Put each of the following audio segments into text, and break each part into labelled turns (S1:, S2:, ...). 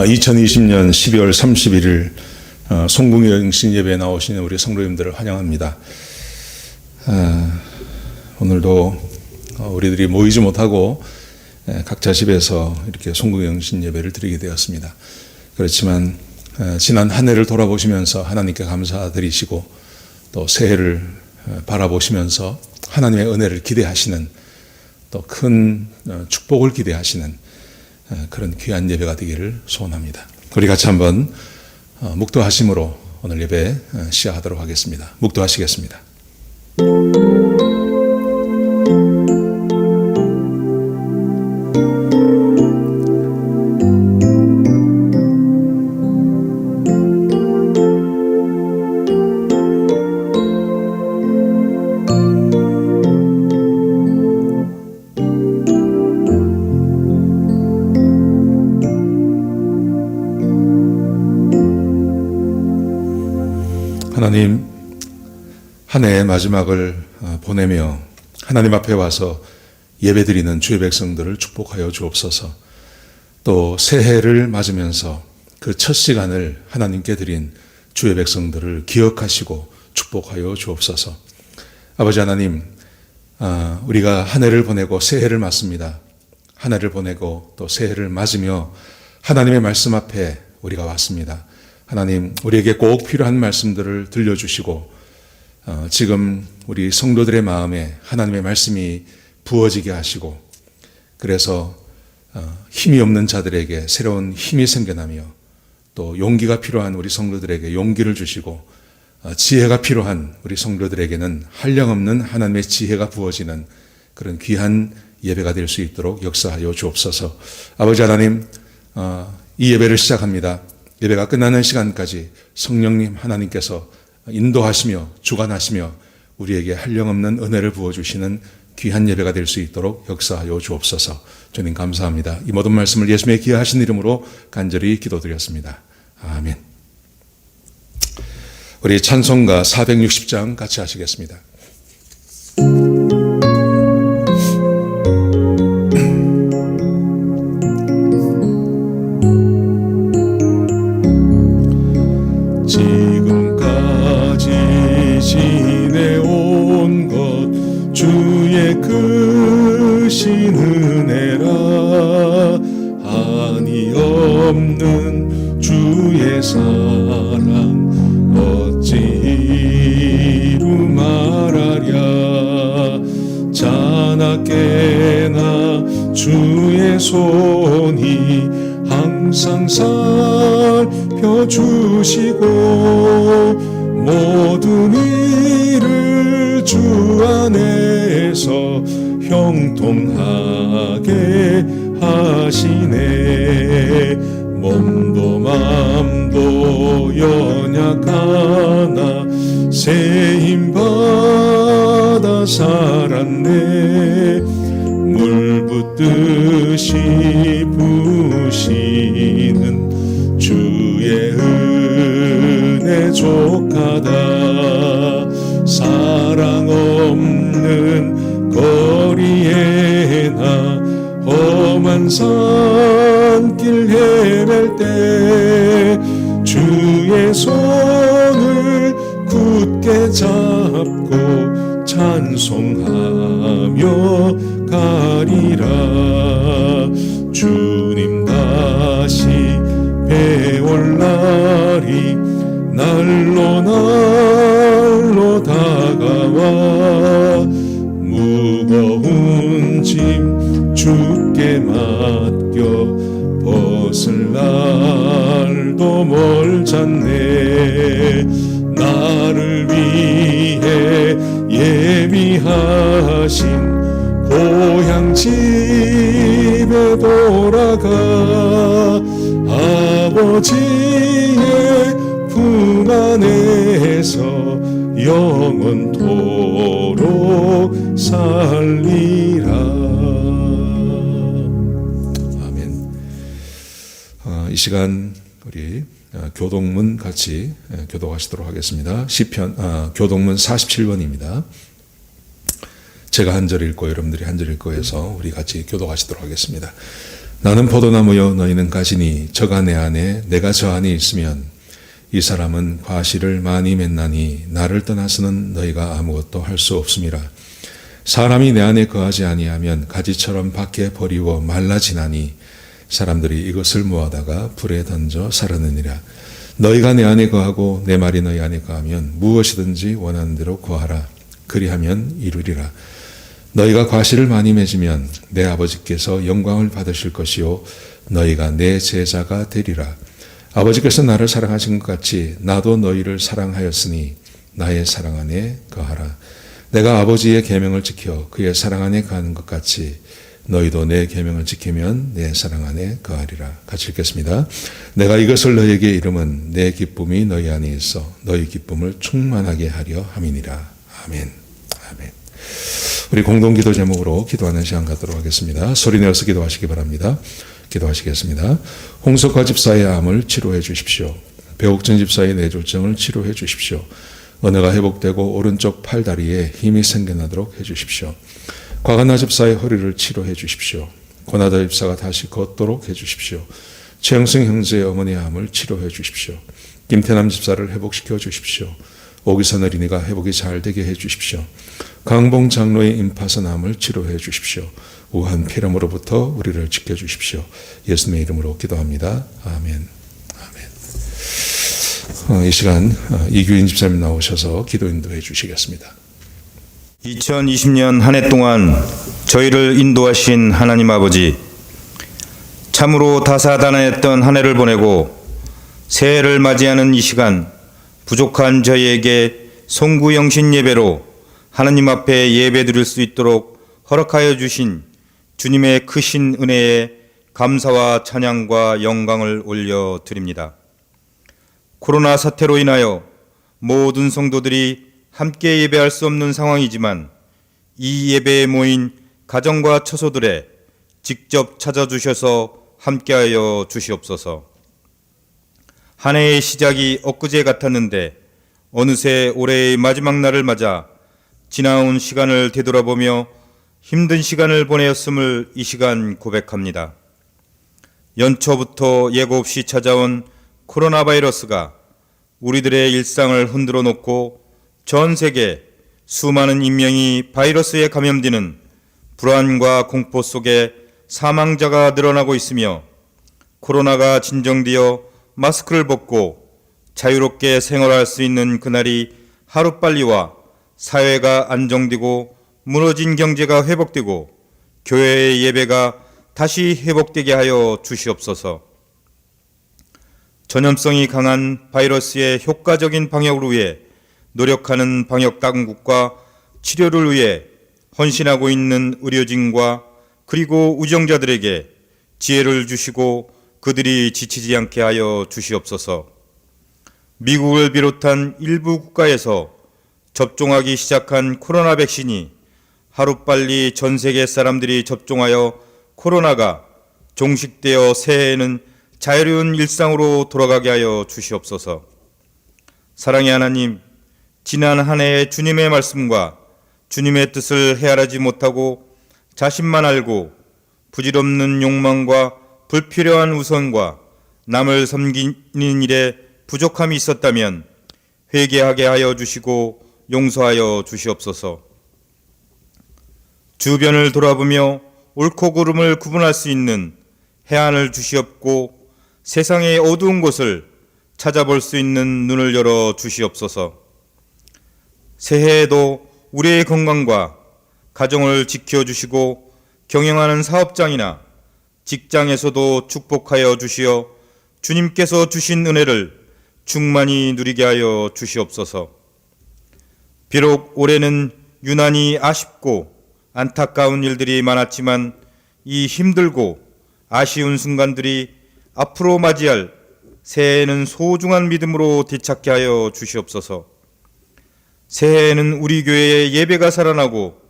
S1: 2020년 12월 31일 송궁영신 예배에 나오시는 우리 성도님들을 환영합니다. 오늘도 우리들이 모이지 못하고 각자 집에서 이렇게 송궁영신 예배를 드리게 되었습니다. 그렇지만 지난 한 해를 돌아보시면서 하나님께 감사드리시고 또 새해를 바라보시면서 하나님의 은혜를 기대하시는 또 큰 축복을 기대하시는 그런 귀한 예배가 되기를 소원합니다. 우리 같이 한번 묵도하심으로 오늘 예배 시작하도록 하겠습니다. 묵도하시겠습니다. 하나님, 한 해의 마지막을 보내며 하나님 앞에 와서 예배드리는 주의 백성들을 축복하여 주옵소서. 또 새해를 맞으면서 그 첫 시간을 하나님께 드린 주의 백성들을 기억하시고 축복하여 주옵소서. 아버지 하나님, 우리가 한 해를 보내고 새해를 맞습니다. 한 해를 보내고 또 새해를 맞으며 하나님의 말씀 앞에 우리가 왔습니다. 하나님, 우리에게 꼭 필요한 말씀들을 들려주시고 지금 우리 성도들의 마음에 하나님의 말씀이 부어지게 하시고, 그래서 힘이 없는 자들에게 새로운 힘이 생겨나며 또 용기가 필요한 우리 성도들에게 용기를 주시고, 지혜가 필요한 우리 성도들에게는 한량없는 하나님의 지혜가 부어지는 그런 귀한 예배가 될 수 있도록 역사하여 주옵소서. 아버지 하나님, 이 예배를 시작합니다. 예배가 끝나는 시간까지 성령님 하나님께서 인도하시며 주관하시며 우리에게 한량없는 은혜를 부어주시는 귀한 예배가 될 수 있도록 역사하여 주옵소서. 주님 감사합니다. 이 모든 말씀을 예수님의 귀하신 이름으로 간절히 기도드렸습니다. 아멘. 우리 찬송가 460장 같이 하시겠습니다.
S2: 지금까지 지내온 것 주의 크신 은혜라. 한이 없는 주의 사랑 어찌 이루 말하랴. 자나깨나 주의 손이 항상 살펴주시고 모든 일을 주 안에서 형통하게 하시네. 몸도 맘도 연약하나 새 힘 받아 살았네. 물 붓듯이 부시는 주의 은혜 족하다. 사랑 없는 거리에 나 험한 산길 헤맬 때 주의 손을 굳게 잡고 찬송하며 가리라. 주님 다시 배올 날이 날로 날로 다가와. 무거운 짐 주께 맡겨 벗을 날도 멀잖네. 나를 위해 예비하신 고향 집에 돌아가 아버지의 품 안에서 영원토록 살리라.
S1: 아멘. 이 시간 우리 교동문 같이 교독하시도록 하겠습니다. 시편 교동문 47번입니다. 제가 한 절 읽고 여러분들이 한 절 읽고 해서 우리 같이 교독하시도록 하겠습니다. 나는 포도나무여 너희는 가지니 저가 내 안에 내가 저 안에 있으면 이 사람은 과실을 많이 맺나니 나를 떠나서는 너희가 아무것도 할 수 없음이라. 사람이 내 안에 거하지 아니하면 가지처럼 밖에 버리워 말라지나니 사람들이 이것을 모아다가 불에 던져 사르느니라. 너희가 내 안에 거하고 내 말이 너희 안에 거하면 무엇이든지 원하는 대로 구하라. 그리하면 이루리라. 너희가 과실을 많이 맺으면 내 아버지께서 영광을 받으실 것이요 너희가 내 제자가 되리라. 아버지께서 나를 사랑하신 것 같이 나도 너희를 사랑하였으니 나의 사랑 안에 거하라. 내가 아버지의 계명을 지켜 그의 사랑 안에 거하는 것 같이 너희도 내 계명을 지키면 내 사랑 안에 거하리라. 같이 읽겠습니다. 내가 이것을 너희에게 이름은 내 기쁨이 너희 안에 있어 너희 기쁨을 충만하게 하려 함이니라. 아멘. 아멘. 우리 공동기도 제목으로 기도하는 시간 갖도록 하겠습니다. 소리 내어서 기도하시기 바랍니다. 기도하시겠습니다. 홍석화 집사의 암을 치료해 주십시오. 배옥진 집사의 뇌졸중을 치료해 주십시오. 언어가 회복되고 오른쪽 팔다리에 힘이 생겨나도록 해주십시오. 곽한나 집사의 허리를 치료해 주십시오. 고나다 집사가 다시 걷도록 해주십시오. 최영승 형제의 어머니의 암을 치료해 주십시오. 김태남 집사를 회복시켜 주십시오. 오기선 어린이가 회복이 잘 되게 해주십시오. 강봉 장로의 임파선 암을 치료해 주십시오. 우한 피렴으로부터 우리를 지켜주십시오. 예수님의 이름으로 기도합니다. 아멘. 아멘. 이 시간 이규인 집사님 나오셔서 기도 인도해 주시겠습니다.
S3: 2020년 한 해 동안 저희를 인도하신 하나님 아버지, 참으로 다사다난했던 한 해를 보내고 새해를 맞이하는 이 시간, 부족한 저희에게 송구영신 예배로 하나님 앞에 예배 드릴 수 있도록 허락하여 주신 주님의 크신 은혜에 감사와 찬양과 영광을 올려드립니다. 코로나 사태로 인하여 모든 성도들이 함께 예배할 수 없는 상황이지만 이 예배에 모인 가정과 처소들에 직접 찾아주셔서 함께하여 주시옵소서. 한 해의 시작이 엊그제 같았는데 어느새 올해의 마지막 날을 맞아 지나온 시간을 되돌아보며 힘든 시간을 보내었음을 이 시간 고백합니다. 연초부터 예고 없이 찾아온 코로나 바이러스가 우리들의 일상을 흔들어 놓고 전 세계 수많은 인명이 바이러스에 감염되는 불안과 공포 속에 사망자가 늘어나고 있으며 코로나가 진정되어 마스크를 벗고 자유롭게 생활할 수 있는 그날이 하루빨리와 사회가 안정되고 무너진 경제가 회복되고 교회의 예배가 다시 회복되게 하여 주시옵소서. 전염성이 강한 바이러스의 효과적인 방역을 위해 노력하는 방역당국과 치료를 위해 헌신하고 있는 의료진과 그리고 우정자들에게 지혜를 주시고 그들이 지치지 않게 하여 주시옵소서. 미국을 비롯한 일부 국가에서 접종하기 시작한 코로나 백신이 하루빨리 전 세계 사람들이 접종하여 코로나가 종식되어 새해에는 자유로운 일상으로 돌아가게 하여 주시옵소서. 사랑의 하나님, 지난 한 해의 주님의 말씀과 주님의 뜻을 헤아리지 못하고 자신만 알고 부질없는 욕망과 불필요한 우선과 남을 섬기는 일에 부족함이 있었다면 회개하게 하여 주시고 용서하여 주시옵소서. 주변을 돌아보며 옳고 그름을 구분할 수 있는 해안을 주시옵고 세상의 어두운 곳을 찾아볼 수 있는 눈을 열어 주시옵소서. 새해에도 우리의 건강과 가정을 지켜주시고 경영하는 사업장이나 직장에서도 축복하여 주시어 주님께서 주신 은혜를 충만히 누리게 하여 주시옵소서. 비록 올해는 유난히 아쉽고 안타까운 일들이 많았지만 이 힘들고 아쉬운 순간들이 앞으로 맞이할 새해에는 소중한 믿음으로 되찾게 하여 주시옵소서. 새해에는 우리 교회의 예배가 살아나고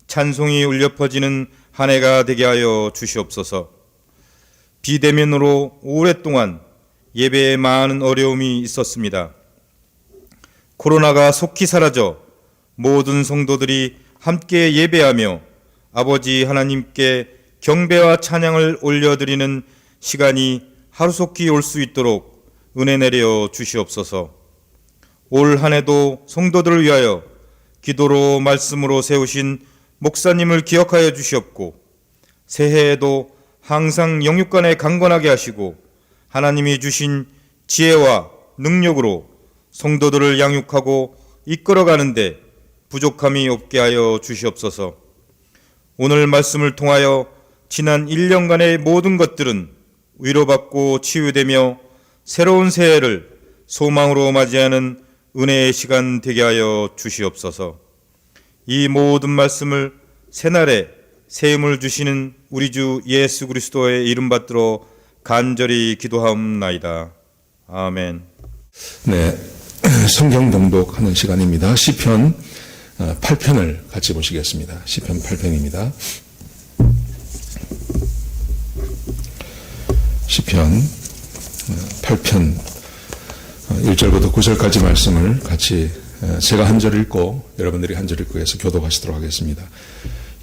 S3: 찬송이 울려 퍼지는 한 해가 되게 하여 주시옵소서. 비대면으로 오랫동안 예배에 많은 어려움이 있었습니다. 코로나가 속히 사라져 모든 성도들이 함께 예배하며 아버지 하나님께 경배와 찬양을 올려드리는 시간이 하루속히 올 수 있도록 은혜 내려 주시옵소서. 올 한 해도 성도들을 위하여 기도로 말씀으로 세우신 목사님을 기억하여 주시옵고, 새해에도 항상 영육간에 강건하게 하시고 하나님이 주신 지혜와 능력으로 성도들을 양육하고 이끌어가는데 부족함이 없게 하여 주시옵소서. 오늘 말씀을 통하여 지난 1년간의 모든 것들은 위로받고 치유되며 새로운 새해를 소망으로 맞이하는 은혜의 시간 되게 하여 주시옵소서. 이 모든 말씀을 새날에 새 힘을 주시는 우리 주 예수 그리스도의 이름 받들어 간절히 기도하옵나이다. 아멘.
S1: 네, 성경 봉독하는 시간입니다. 시편 8편을 같이 보시겠습니다. 시편 8편입니다. 시편 8편 1절부터 9절까지 말씀을 같이 제가 한 절 읽고 여러분들이 한 절 읽고 해서 교독하시도록 하겠습니다.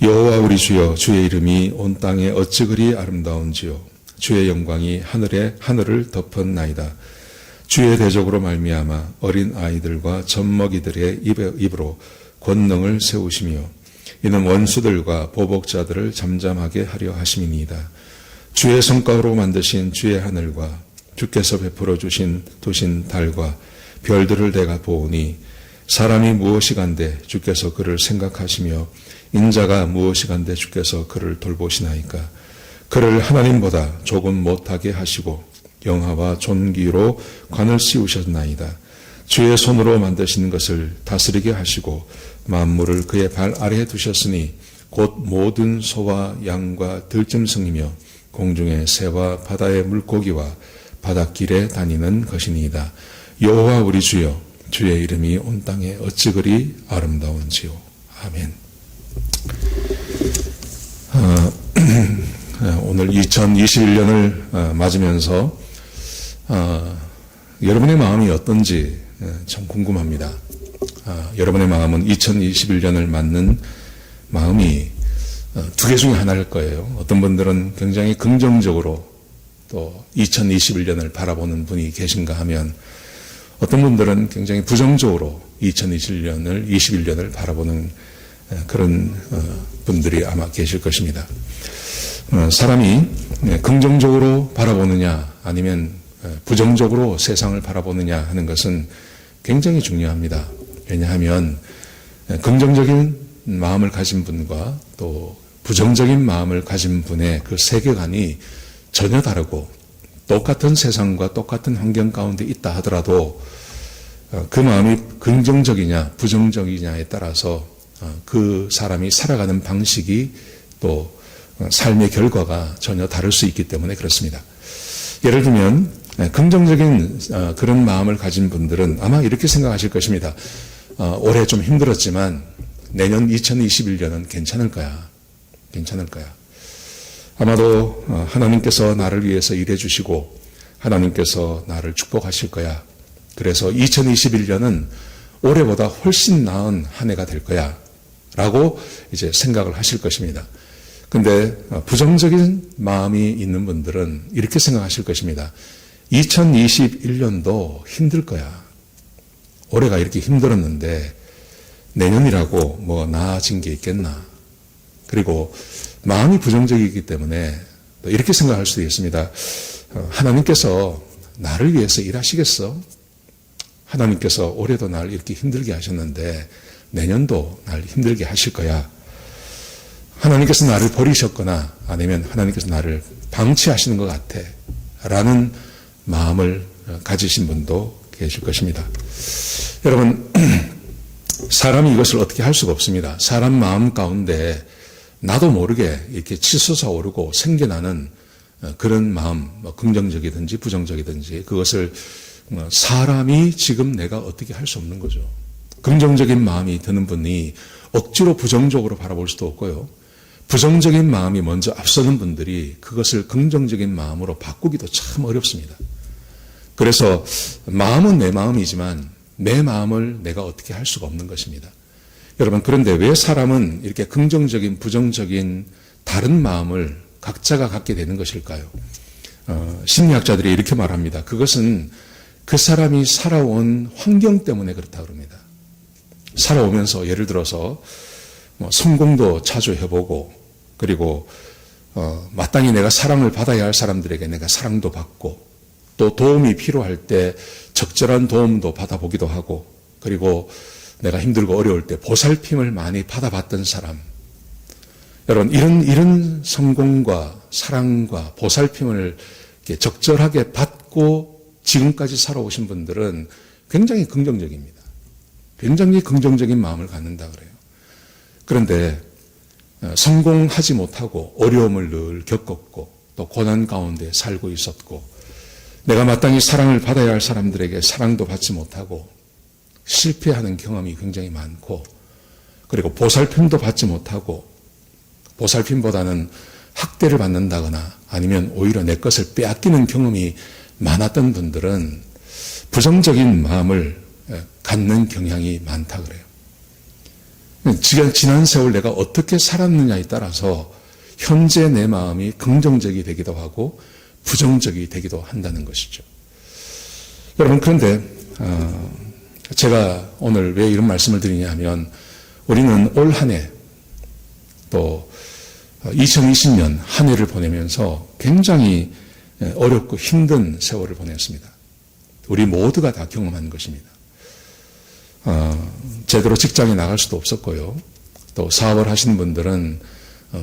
S1: 여호와 우리 주여, 주의 이름이 온 땅에 어찌 그리 아름다운지요. 주의 영광이 하늘을 덮었나이다. 주의 대적으로 말미암아 어린 아이들과 젖먹이들의 입으로 권능을 세우시며 이는 원수들과 보복자들을 잠잠하게 하려 하심이니이다. 주의 성과로 만드신 주의 하늘과 주께서 베풀어 주신 도신 달과 별들을 내가 보오니 사람이 무엇이간데 주께서 그를 생각하시며 인자가 무엇이간데 주께서 그를 돌보시나이까. 그를 하나님보다 조금 못하게 하시고 영화와 존귀로 관을 씌우셨나이다. 주의 손으로 만드신 것을 다스리게 하시고 만물을 그의 발 아래에 두셨으니 곧 모든 소와 양과 들짐승이며 공중의 새와 바다의 물고기와 바닷길에 다니는 것이니이다. 여호와 우리 주여, 주의 이름이 온 땅에 어찌 그리 아름다운지요. 아멘. 오늘 2021년을 맞으면서 여러분의 마음이 어떤지 참 궁금합니다. 여러분의 마음은 2021년을 맞는 마음이 두 개 중에 하나일 거예요. 어떤 분들은 굉장히 긍정적으로 또 2021년을 바라보는 분이 계신가 하면 어떤 분들은 굉장히 부정적으로 2021년을 바라보는 그런 분들이 아마 계실 것입니다. 사람이 긍정적으로 바라보느냐 아니면 부정적으로 세상을 바라보느냐 하는 것은 굉장히 중요합니다. 왜냐하면 긍정적인 마음을 가진 분과 또 부정적인 마음을 가진 분의 그 세계관이 전혀 다르고 똑같은 세상과 똑같은 환경 가운데 있다 하더라도 그 마음이 긍정적이냐 부정적이냐에 따라서 그 사람이 살아가는 방식이 또 삶의 결과가 전혀 다를 수 있기 때문에 그렇습니다. 예를 들면 긍정적인 그런 마음을 가진 분들은 아마 이렇게 생각하실 것입니다. 올해 좀 힘들었지만 내년 2021년은 괜찮을 거야. 아마도 하나님께서 나를 위해서 일해 주시고 하나님께서 나를 축복하실 거야. 그래서 2021년은 올해보다 훨씬 나은 한 해가 될 거야. 라고 이제 생각을 하실 것입니다. 근데 부정적인 마음이 있는 분들은 이렇게 생각하실 것입니다. 2021년도 힘들 거야. 올해가 이렇게 힘들었는데 내년이라고 뭐 나아진 게 있겠나. 그리고 마음이 부정적이기 때문에 또 이렇게 생각할 수도 있습니다. 하나님께서 나를 위해서 일하시겠어? 하나님께서 올해도 날 이렇게 힘들게 하셨는데 내년도 날 힘들게 하실 거야. 하나님께서 나를 버리셨거나 아니면 하나님께서 나를 방치하시는 것 같아. 라는 마음을 가지신 분도 계실 것입니다. 여러분, 사람이 이것을 어떻게 할 수가 없습니다. 사람 마음 가운데 나도 모르게 이렇게 치솟아 오르고 생겨나는 그런 마음, 긍정적이든지 부정적이든지 그것을 사람이 지금 내가 어떻게 할 수 없는 거죠. 긍정적인 마음이 드는 분이 억지로 부정적으로 바라볼 수도 없고요. 부정적인 마음이 먼저 앞서는 분들이 그것을 긍정적인 마음으로 바꾸기도 참 어렵습니다. 그래서 마음은 내 마음이지만 내 마음을 내가 어떻게 할 수가 없는 것입니다. 여러분, 그런데 왜 사람은 이렇게 긍정적인, 부정적인 다른 마음을 각자가 갖게 되는 것일까요? 심리학자들이 이렇게 말합니다. 그것은 그 사람이 살아온 환경 때문에 그렇다 그럽니다. 살아오면서 예를 들어서 성공도 자주 해보고, 그리고 마땅히 내가 사랑을 받아야 할 사람들에게 내가 사랑도 받고, 또 도움이 필요할 때 적절한 도움도 받아보기도 하고, 그리고 내가 힘들고 어려울 때 보살핌을 많이 받아봤던 사람. 여러분, 이런 성공과 사랑과 보살핌을 이렇게 적절하게 받고 지금까지 살아오신 분들은 굉장히 긍정적입니다. 굉장히 긍정적인 마음을 갖는다 그래요. 그런데 성공하지 못하고 어려움을 늘 겪었고, 또 고난 가운데 살고 있었고, 내가 마땅히 사랑을 받아야 할 사람들에게 사랑도 받지 못하고 실패하는 경험이 굉장히 많고, 그리고 보살핌도 받지 못하고, 보살핌보다는 학대를 받는다거나 아니면 오히려 내 것을 빼앗기는 경험이 많았던 분들은 부정적인 마음을 갖는 경향이 많다 그래요. 지난 세월 내가 어떻게 살았느냐에 따라서 현재 내 마음이 긍정적이 되기도 하고 부정적이 되기도 한다는 것이죠. 여러분, 그런데 제가 오늘 왜 이런 말씀을 드리냐 하면, 우리는 올 한 해, 또 2020년 한 해를 보내면서 굉장히 어렵고 힘든 세월을 보냈습니다. 우리 모두가 다 경험한 것입니다. 제대로 직장에 나갈 수도 없었고요. 또 사업을 하시는 분들은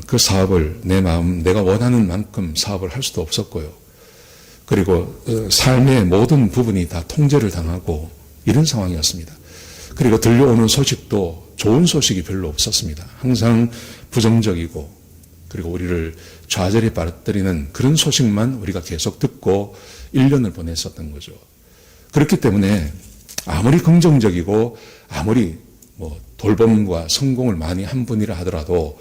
S1: 그 사업을 내가 원하는 만큼 사업을 할 수도 없었고요. 그리고 삶의 모든 부분이 다 통제를 당하고 이런 상황이었습니다. 그리고 들려오는 소식도 좋은 소식이 별로 없었습니다. 항상 부정적이고, 그리고 우리를 좌절에 빠뜨리는 그런 소식만 우리가 계속 듣고 1년을 보냈었던 거죠. 그렇기 때문에 아무리 긍정적이고 아무리 돌봄과 성공을 많이 한 분이라 하더라도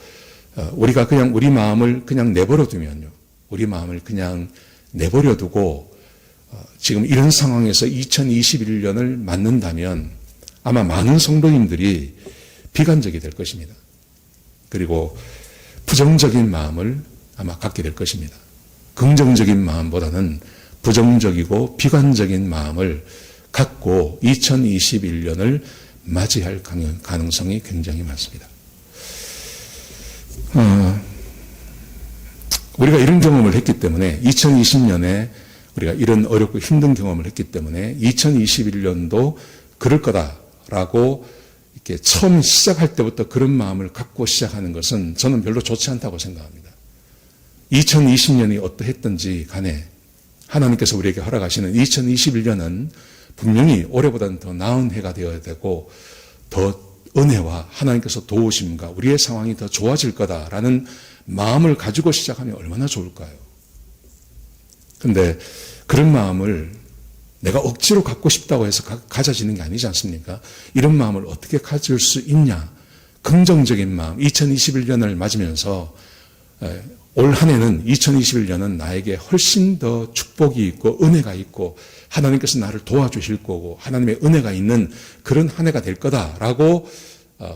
S1: 우리가 그냥 우리 마음을 그냥 내버려 두면요. 우리 마음을 그냥 내버려 두고 지금 이런 상황에서 2021년을 맞는다면 아마 많은 성도님들이 비관적이 될 것입니다. 그리고 부정적인 마음을 아마 갖게 될 것입니다. 긍정적인 마음보다는 부정적이고 비관적인 마음을 갖고 2021년을 맞이할 가능성이 굉장히 많습니다. 우리가 이런 경험을 했기 때문에 2020년에 우리가 이런 어렵고 힘든 경험을 했기 때문에 2021년도 그럴 거다라고 이렇게 처음 시작할 때부터 그런 마음을 갖고 시작하는 것은 저는 별로 좋지 않다고 생각합니다. 2020년이 어떠했든지 간에 하나님께서 우리에게 허락하시는 2021년은 분명히 올해보다는 더 나은 해가 되어야 되고, 더 은혜와 하나님께서 도우심과 우리의 상황이 더 좋아질 거다라는 마음을 가지고 시작하면 얼마나 좋을까요? 그런데 그런 마음을 내가 억지로 갖고 싶다고 해서 가져지는 게 아니지 않습니까? 이런 마음을 어떻게 가질 수 있냐? 긍정적인 마음, 2021년을 맞으면서 올 한 해는 2021년은 나에게 훨씬 더 축복이 있고 은혜가 있고 하나님께서 나를 도와주실 거고 하나님의 은혜가 있는 그런 한 해가 될 거다라고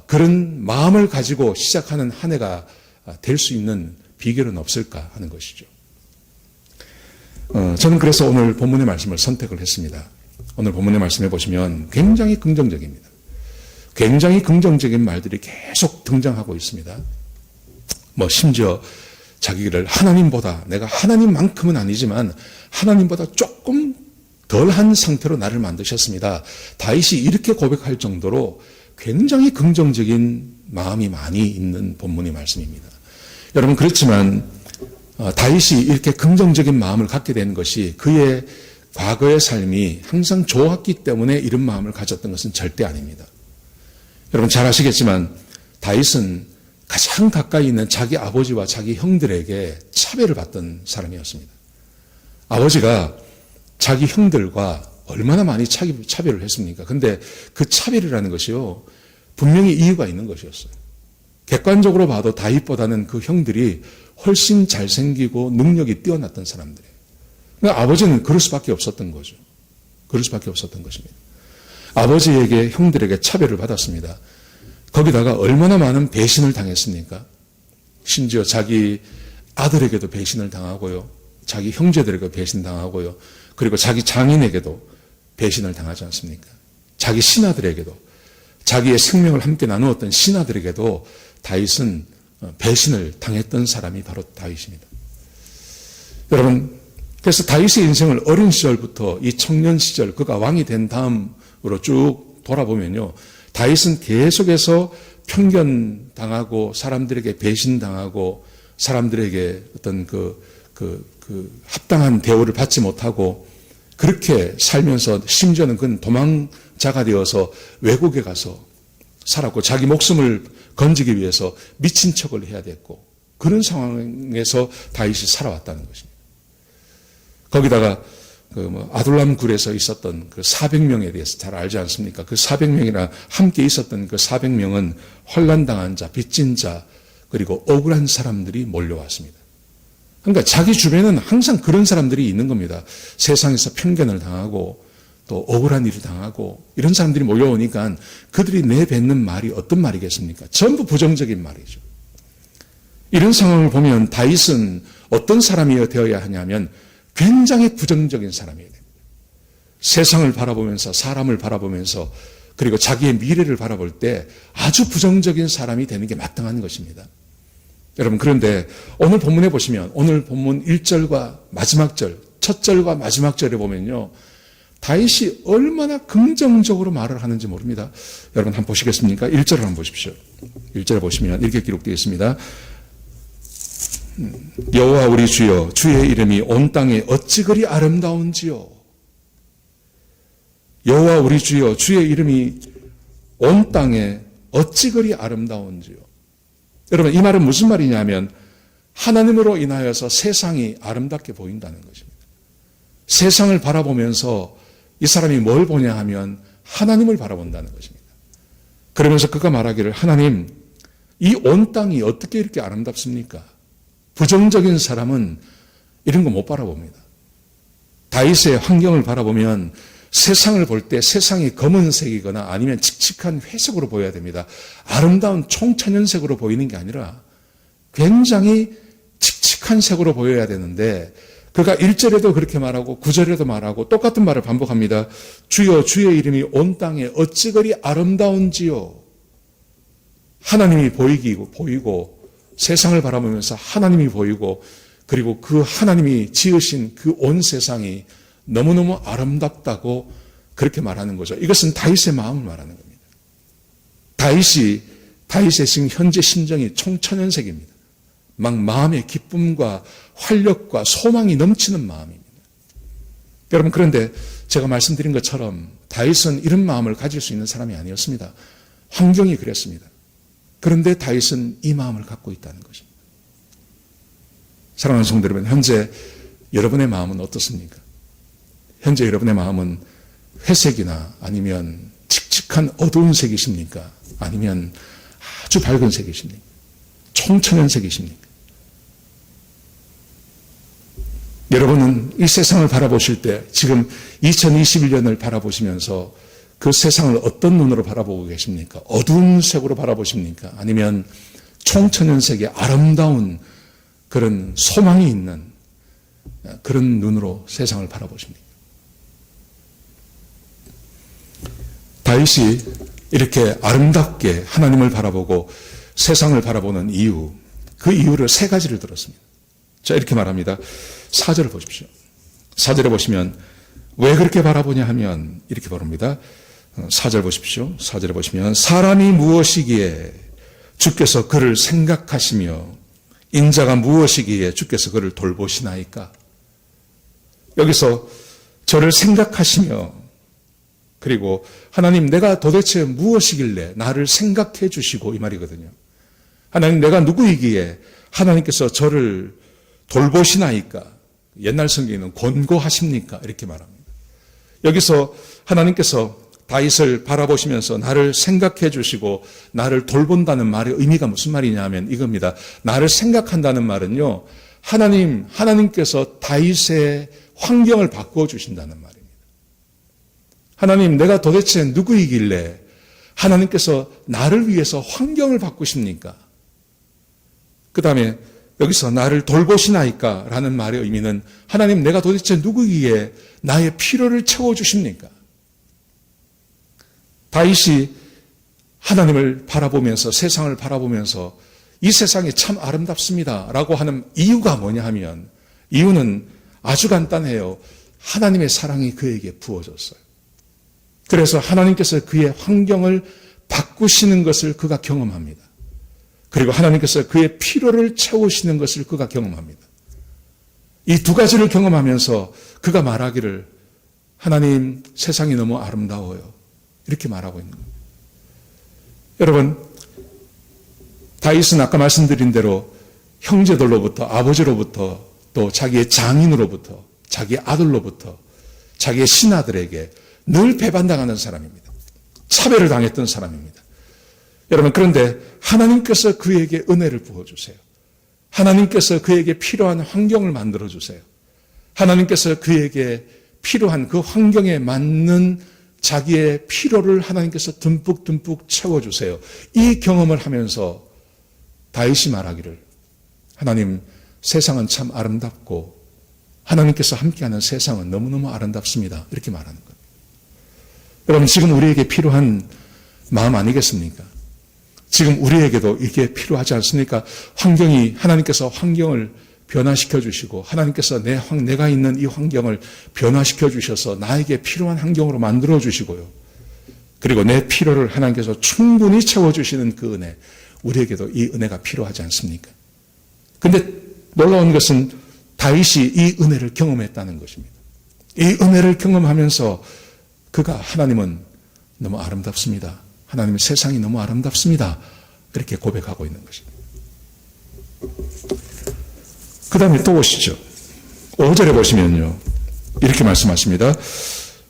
S1: 그런 마음을 가지고 시작하는 한 해가 될 수 있는 비결은 없을까 하는 것이죠. 저는 그래서 오늘 본문의 말씀을 선택을 했습니다. 오늘 본문의 말씀해 보시면 굉장히 긍정적입니다. 굉장히 긍정적인 말들이 계속 등장하고 있습니다. 심지어 자기를 하나님보다, 내가 하나님만큼은 아니지만 하나님보다 조금 덜한 상태로 나를 만드셨습니다. 다윗이 이렇게 고백할 정도로 굉장히 긍정적인 마음이 많이 있는 본문의 말씀입니다. 여러분, 그렇지만 다윗이 이렇게 긍정적인 마음을 갖게 된 것이 그의 과거의 삶이 항상 좋았기 때문에 이런 마음을 가졌던 것은 절대 아닙니다. 여러분 잘 아시겠지만 다윗은 가장 가까이 있는 자기 아버지와 자기 형들에게 차별을 받던 사람이었습니다. 아버지가 자기 형들과 얼마나 많이 차별을 했습니까? 근데 그 차별이라는 것이요, 분명히 이유가 있는 것이었어요. 객관적으로 봐도 다윗보다는 그 형들이 훨씬 잘생기고 능력이 뛰어났던 사람들이에요. 그러니까 아버지는 그럴 수밖에 없었던 거죠. 그럴 수밖에 없었던 것입니다. 아버지에게, 형들에게 차별을 받았습니다. 거기다가 얼마나 많은 배신을 당했습니까? 심지어 자기 아들에게도 배신을 당하고요. 자기 형제들에게 배신당하고요. 그리고 자기 장인에게도 배신을 당하지 않습니까? 자기 신하들에게도, 자기의 생명을 함께 나누었던 신하들에게도 다윗은 배신을 당했던 사람이 바로 다윗입니다. 여러분, 그래서 다윗의 인생을 어린 시절부터 이 청년 시절, 그가 왕이 된 다음으로 쭉 돌아보면요, 다윗은 계속해서 편견당하고 사람들에게 배신당하고 사람들에게 어떤 합당한 대우를 받지 못하고 그렇게 살면서 심지어는 그는 도망자가 되어서 외국에 가서 살았고 자기 목숨을 건지기 위해서 미친 척을 해야 됐고 그런 상황에서 다윗이 살아왔다는 것입니다. 거기다가 아둘람 굴에서 있었던 그 400명에 대해서 잘 알지 않습니까? 그 400명이나 함께 있었던 그 400명은 환난당한 자, 빚진 자, 그리고 억울한 사람들이 몰려왔습니다. 그러니까 자기 주변에는 항상 그런 사람들이 있는 겁니다. 세상에서 편견을 당하고 또 억울한 일을 당하고 이런 사람들이 몰려오니까 그들이 내뱉는 말이 어떤 말이겠습니까? 전부 부정적인 말이죠. 이런 상황을 보면 다윗은 어떤 사람이 되어야 하냐면 굉장히 부정적인 사람이 됩니다. 세상을 바라보면서 사람을 바라보면서 그리고 자기의 미래를 바라볼 때 아주 부정적인 사람이 되는 게 마땅한 것입니다. 여러분, 그런데 오늘 본문에 보시면 오늘 본문 1절과 마지막 절, 첫 절과 마지막 절에 보면요, 다윗이 얼마나 긍정적으로 말을 하는지 모릅니다. 여러분 한번 보시겠습니까? 1절을 한번 보십시오. 1절에 보시면 이렇게 기록되어 있습니다. 여호와 우리 주여, 주의 이름이 온 땅에 어찌 그리 아름다운지요. 여호와 우리 주여, 주의 이름이 온 땅에 어찌 그리 아름다운지요. 여러분, 이 말은 무슨 말이냐면 하나님으로 인하여서 세상이 아름답게 보인다는 것입니다. 세상을 바라보면서 이 사람이 뭘 보냐 하면 하나님을 바라본다는 것입니다. 그러면서 그가 말하기를, 하나님, 이 온 땅이 어떻게 이렇게 아름답습니까? 부정적인 사람은 이런 거 못 바라봅니다. 다윗의 환경을 바라보면 세상을 볼 때 세상이 검은색이거나 아니면 칙칙한 회색으로 보여야 됩니다. 아름다운 총천연색으로 보이는 게 아니라 굉장히 칙칙한 색으로 보여야 되는데 그가 1절에도 그렇게 말하고 9절에도 말하고 똑같은 말을 반복합니다. 주여, 주의 이름이 온 땅에 어찌 그리 아름다운지요. 하나님이 보이고 세상을 바라보면서 하나님이 보이고 그리고 그 하나님이 지으신 그 온 세상이 너무너무 아름답다고 그렇게 말하는 거죠. 이것은 다윗의 마음을 말하는 겁니다. 다윗의 지금 현재 심정이 총천연색입니다. 막 마음의 기쁨과 활력과 소망이 넘치는 마음입니다. 여러분, 그런데 제가 말씀드린 것처럼 다윗은 이런 마음을 가질 수 있는 사람이 아니었습니다. 환경이 그랬습니다. 그런데 다윗은 이 마음을 갖고 있다는 것입니다. 사랑하는 성도 여러분, 현재 여러분의 마음은 어떻습니까? 현재 여러분의 마음은 회색이나 아니면 칙칙한 어두운 색이십니까? 아니면 아주 밝은 색이십니까? 총천연색이십니까? 여러분은 이 세상을 바라보실 때 지금 2021년을 바라보시면서 그 세상을 어떤 눈으로 바라보고 계십니까? 어두운 색으로 바라보십니까? 아니면 총천연색의 아름다운 그런 소망이 있는 그런 눈으로 세상을 바라보십니까? 다윗이 이렇게 아름답게 하나님을 바라보고 세상을 바라보는 이유, 그 이유를 세 가지를 들었습니다. 자, 이렇게 말합니다. 4절을 보십시오. 4절에 보시면 왜 그렇게 바라보냐 하면 이렇게 말합니다. 4절 보십시오. 4절에 보시면 사람이 무엇이기에 주께서 그를 생각하시며 인자가 무엇이기에 주께서 그를 돌보시나이까. 여기서 저를 생각하시며 그리고 하나님, 내가 도대체 무엇이길래 나를 생각해 주시고, 이 말이거든요. 하나님, 내가 누구이기에 하나님께서 저를 돌보시나이까. 옛날 성경에는 권고하십니까? 이렇게 말합니다. 여기서 하나님께서 다윗을 바라보시면서 나를 생각해 주시고 나를 돌본다는 말의 의미가 무슨 말이냐 하면 이겁니다. 나를 생각한다는 말은요, 하나님께서 다윗의 환경을 바꾸어 주신다는 말입니다. 하나님, 내가 도대체 누구이길래 하나님께서 나를 위해서 환경을 바꾸십니까? 그 다음에 여기서 나를 돌보시나이까 라는 말의 의미는 하나님 내가 도대체 누구기에 나의 필요를 채워주십니까? 다윗이 하나님을 바라보면서 세상을 바라보면서 이 세상이 참 아름답습니다 라고 하는 이유가 뭐냐 하면 이유는 아주 간단해요. 하나님의 사랑이 그에게 부어졌어요. 그래서 하나님께서 그의 환경을 바꾸시는 것을 그가 경험합니다. 그리고 하나님께서 그의 필요를 채우시는 것을 그가 경험합니다. 이 두 가지를 경험하면서 그가 말하기를 하나님 세상이 너무 아름다워요. 이렇게 말하고 있는 겁니다. 여러분, 다윗은 아까 말씀드린 대로 형제들로부터 아버지로부터 또 자기의 장인으로부터 자기의 아들로부터 자기의 신하들에게 늘 배반당하는 사람입니다. 차별을 당했던 사람입니다. 여러분, 그런데 하나님께서 그에게 은혜를 부어주세요. 하나님께서 그에게 필요한 환경을 만들어주세요. 하나님께서 그에게 필요한 그 환경에 맞는 자기의 필요를 하나님께서 듬뿍듬뿍 채워주세요. 이 경험을 하면서 다윗이 말하기를 하나님 세상은 참 아름답고 하나님께서 함께하는 세상은 너무너무 아름답습니다. 이렇게 말하는 거예요. 여러분, 지금 우리에게 필요한 마음 아니겠습니까? 지금 우리에게도 이게 필요하지 않습니까? 하나님께서 환경을 변화시켜 주시고 하나님께서 내가 있는 이 환경을 변화시켜 주셔서 나에게 필요한 환경으로 만들어 주시고요. 그리고 내 필요를 하나님께서 충분히 채워주시는 그 은혜, 우리에게도 이 은혜가 필요하지 않습니까? 근데 놀라운 것은 다윗이 이 은혜를 경험했다는 것입니다. 이 은혜를 경험하면서 그가 하나님은 너무 아름답습니다. 하나님의 세상이 너무 아름답습니다. 그렇게 고백하고 있는 것입니다. 그 다음에 또 보시죠. 5절에 보시면요. 이렇게 말씀하십니다.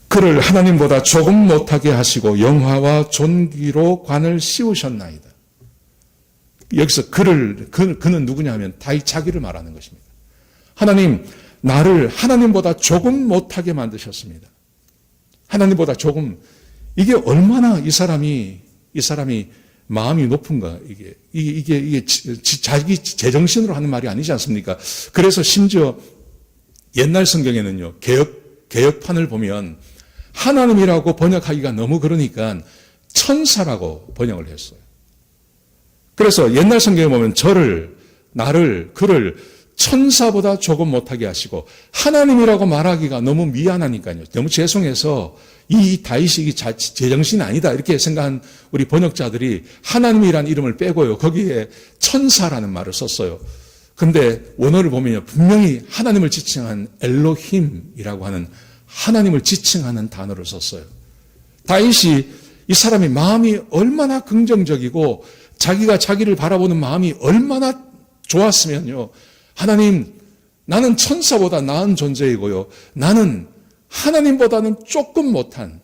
S1: 그를 하나님보다 조금 못하게 하시고 영화와 존귀로 관을 씌우셨나이다. 여기서 그는 누구냐 하면 다윗 자기를 말하는 것입니다. 하나님, 나를 하나님보다 조금 못하게 만드셨습니다. 하나님보다 조금, 이게 얼마나 이 사람이 마음이 높은가, 이게 자기 제정신으로 하는 말이 아니지 않습니까? 그래서 심지어 옛날 성경에는요, 개혁판을 보면 하나님이라고 번역하기가 너무 그러니까 천사라고 번역을 했어요. 그래서 옛날 성경에 보면 그를 천사보다 조금 못하게 하시고 하나님이라고 말하기가 너무 미안하니까요. 너무 죄송해서 이 다윗이 제정신이 아니다 이렇게 생각한 우리 번역자들이 하나님이라는 이름을 빼고요. 거기에 천사라는 말을 썼어요. 근데 원어를 보면요. 분명히 하나님을 지칭한 엘로힘이라고 하는 하나님을 지칭하는 단어를 썼어요. 다윗이 이 사람이 마음이 얼마나 긍정적이고 자기가 자기를 바라보는 마음이 얼마나 좋았으면요. 하나님, 나는 천사보다 나은 존재이고요. 나는 하나님보다는 조금 못한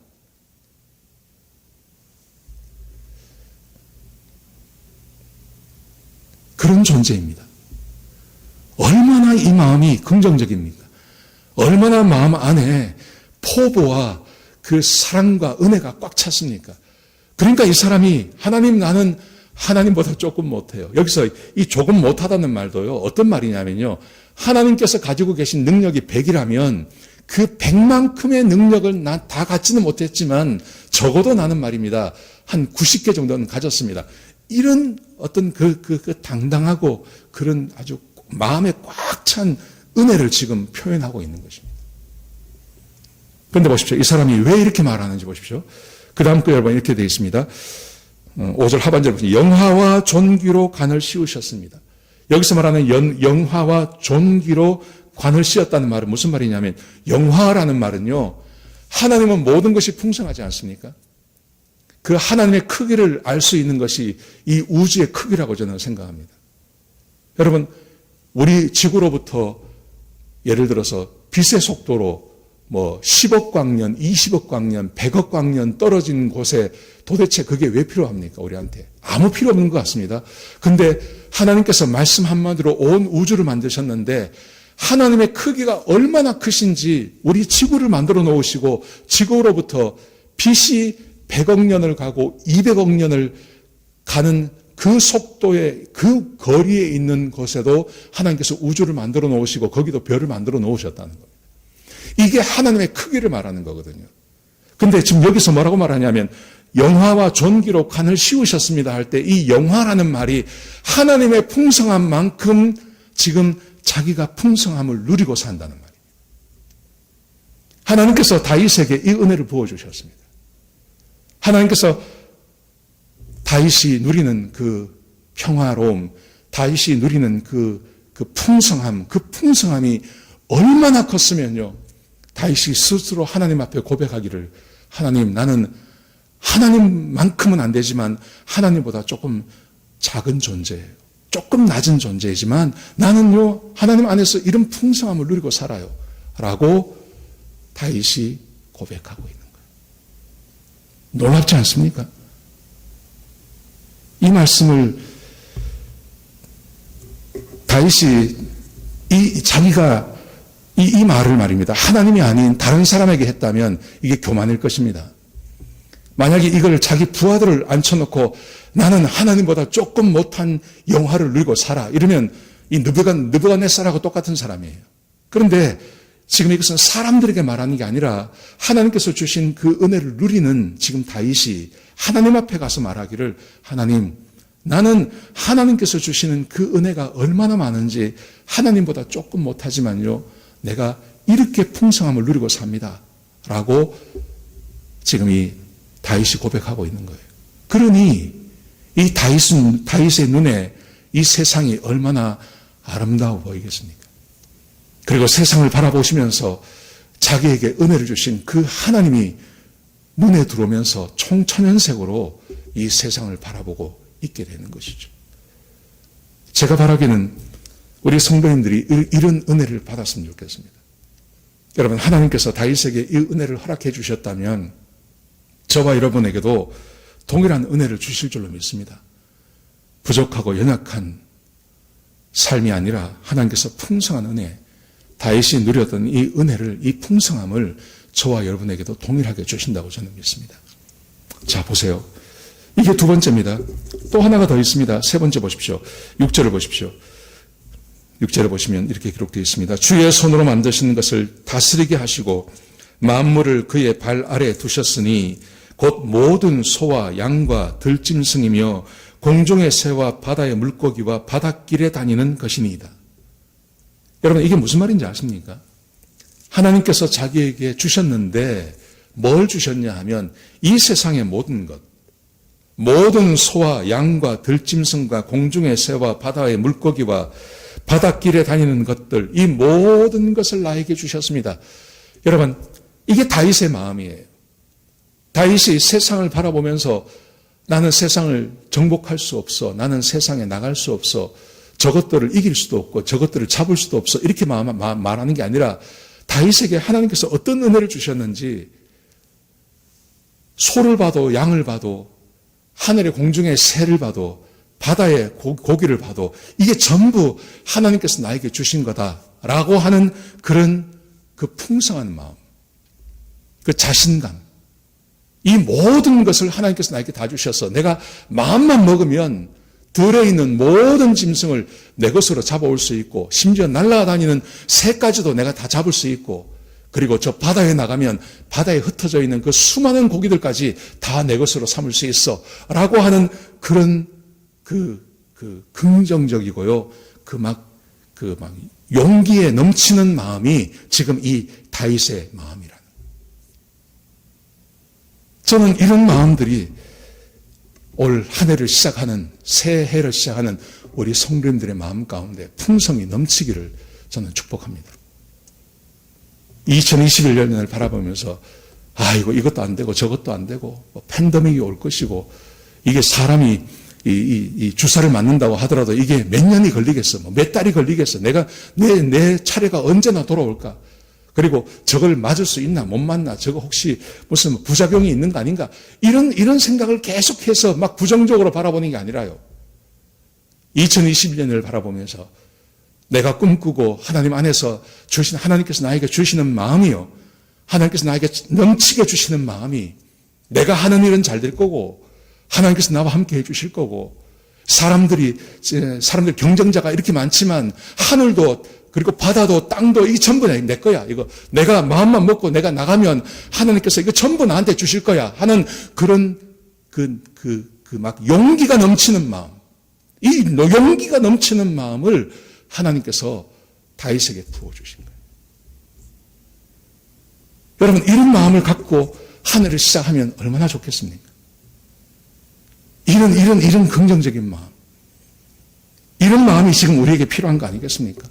S1: 그런 존재입니다. 얼마나 이 마음이 긍정적입니까? 얼마나 마음 안에 포부와 그 사랑과 은혜가 꽉 찼습니까? 그러니까 이 사람이 하나님, 나는 하나님보다 조금 못해요. 여기서 이 조금 못하다는 말도요. 어떤 말이냐면요. 하나님께서 가지고 계신 능력이 100이라면 그 100만큼의 능력을 난 다 갖지는 못했지만 적어도 나는 말입니다. 한 90개 정도는 가졌습니다. 이런 어떤 그 당당하고 그런 아주 마음에 꽉 찬 은혜를 지금 표현하고 있는 것입니다. 그런데 보십시오. 이 사람이 왜 이렇게 말하는지 보십시오. 그 다음 글 여러분 이렇게 되어 있습니다. 5절 하반절에 보시면 영화와 존귀로 관을 씌우셨습니다. 여기서 말하는 영화와 존귀로 관을 씌웠다는 말은 무슨 말이냐면 영화라는 말은요. 하나님은 모든 것이 풍성하지 않습니까? 그 하나님의 크기를 알 수 있는 것이 이 우주의 크기라고 저는 생각합니다. 여러분, 우리 지구로부터 예를 들어서 빛의 속도로 10억 광년, 20억 광년, 100억 광년 떨어진 곳에 도대체 그게 왜 필요합니까? 우리한테. 아무 필요 없는 것 같습니다. 근데 하나님께서 말씀 한마디로 온 우주를 만드셨는데 하나님의 크기가 얼마나 크신지 우리 지구를 만들어 놓으시고 지구로부터 빛이 100억 년을 가고 200억 년을 가는 그 속도의 그 거리에 있는 곳에도 하나님께서 우주를 만들어 놓으시고 거기도 별을 만들어 놓으셨다는 겁니다. 이게 하나님의 크기를 말하는 거거든요. 근데 지금 여기서 뭐라고 말하냐면 영화와 존귀로 관을 씌우셨습니다 할 때 이 영화라는 말이 하나님의 풍성한 만큼 지금 자기가 풍성함을 누리고 산다는 말이에요. 하나님께서 다윗에게 이 은혜를 부어주셨습니다. 하나님께서 다윗이 누리는 그 평화로움, 다윗이 누리는 그 풍성함, 그 풍성함이 얼마나 컸으면요. 다윗이 스스로 하나님 앞에 고백하기를 하나님, 나는 하나님만큼은 안 되지만 하나님보다 조금 작은 존재예요. 조금 낮은 존재이지만 나는요, 하나님 안에서 이런 풍성함을 누리고 살아요. 라고 다윗이 고백하고 있는 거예요. 놀랍지 않습니까? 이 말씀을 다윗이 자기가 이 말을 말입니다. 하나님이 아닌 다른 사람에게 했다면 이게 교만일 것입니다. 만약에 이걸 자기 부하들을 앉혀놓고 나는 하나님보다 조금 못한 영화를 누리고 살아. 이러면 이 느부갓네살하고 똑같은 사람이에요. 그런데 지금 이것은 사람들에게 말하는 게 아니라 하나님께서 주신 그 은혜를 누리는 지금 다윗이 하나님 앞에 가서 말하기를 하나님, 나는 하나님께서 주시는 그 은혜가 얼마나 많은지 하나님보다 조금 못하지만요. 내가 이렇게 풍성함을 누리고 삽니다. 라고 지금 이 다윗이 고백하고 있는 거예요. 그러니 이 다윗의 눈에 이 세상이 얼마나 아름다워 보이겠습니까? 그리고 세상을 바라보시면서 자기에게 은혜를 주신 그 하나님이 눈에 들어오면서 총천연색으로 이 세상을 바라보고 있게 되는 것이죠. 제가 바라기는 우리 성도님들이 이런 은혜를 받았으면 좋겠습니다. 여러분, 하나님께서 다윗에게 이 은혜를 허락해 주셨다면 저와 여러분에게도 동일한 은혜를 주실 줄로 믿습니다. 부족하고 연약한 삶이 아니라 하나님께서 풍성한 은혜, 다윗이 누렸던 이 은혜를, 이 풍성함을 저와 여러분에게도 동일하게 주신다고 저는 믿습니다. 자, 보세요. 이게 두 번째입니다. 또 하나가 더 있습니다. 세 번째 보십시오. 6절을 보십시오. 6절을 보시면 이렇게 기록되어 있습니다. 주의 손으로 만드신 것을 다스리게 하시고 만물을 그의 발 아래 두셨으니 곧 모든 소와 양과 들짐승이며 공중의 새와 바다의 물고기와 바닷길에 다니는 것이니이다. 여러분, 이게 무슨 말인지 아십니까? 하나님께서 자기에게 주셨는데 뭘 주셨냐 하면 이 세상의 모든 것, 모든 소와 양과 들짐승과 공중의 새와 바다의 물고기와 바닷길에 다니는 것들, 이 모든 것을 나에게 주셨습니다. 여러분, 이게 다윗의 마음이에요. 다윗이 세상을 바라보면서 나는 세상을 정복할 수 없어. 나는 세상에 나갈 수 없어. 저것들을 이길 수도 없고 저것들을 잡을 수도 없어. 이렇게 말하는 게 아니라 다윗에게 하나님께서 어떤 은혜를 주셨는지 소를 봐도 양을 봐도 하늘의 공중의 새를 봐도 바다의 고기를 봐도 이게 전부 하나님께서 나에게 주신 거다라고 하는 그런 그 풍성한 마음, 그 자신감, 이 모든 것을 하나님께서 나에게 다 주셔서 내가 마음만 먹으면 들에 있는 모든 짐승을 내 것으로 잡아올 수 있고 심지어 날아다니는 새까지도 내가 다 잡을 수 있고 그리고 저 바다에 나가면 바다에 흩어져 있는 그 수많은 고기들까지 다 내 것으로 삼을 수 있어 라고 하는 그런 긍정적이고요. 용기에 넘치는 마음이 지금 이 다윗의 마음이라는. 저는 이런 마음들이 올 한 해를 시작하는, 새해를 시작하는 우리 성도님들의 마음 가운데 풍성이 넘치기를 저는 축복합니다. 2021년을 바라보면서 이것도 안 되고 저것도 안 되고 팬데믹이 올 것이고 이게 사람이 이 주사를 맞는다고 하더라도 이게 몇 년이 걸리겠어, 몇 달이 걸리겠어, 내가 내 차례가 언제나 돌아올까, 그리고 저걸 맞을 수 있나 못 맞나, 저거 혹시 무슨 부작용이 있는 거 아닌가, 이런 생각을 계속해서 막 부정적으로 바라보는 게 아니라요. 2021년을 바라보면서 내가 꿈꾸고 하나님 안에서 하나님께서 나에게 주시는 마음이요, 하나님께서 나에게 넘치게 주시는 마음이 내가 하는 일은 잘 될 거고 하나님께서 나와 함께 해 주실 거고 사람들 경쟁자가 이렇게 많지만 하늘도 그리고 바다도 땅도 이 전부 내 거야. 이거 내가 마음만 먹고 내가 나가면 하나님께서 이거 전부 나한테 주실 거야 하는 그런 막 용기가 넘치는 마음. 이 용기가 넘치는 마음을 하나님께서 다윗에게 부어주신 거예요. 여러분, 이런 마음을 갖고 하늘을 시작하면 얼마나 좋겠습니까? 이런 긍정적인 마음. 이런 마음이 지금 우리에게 필요한 거 아니겠습니까?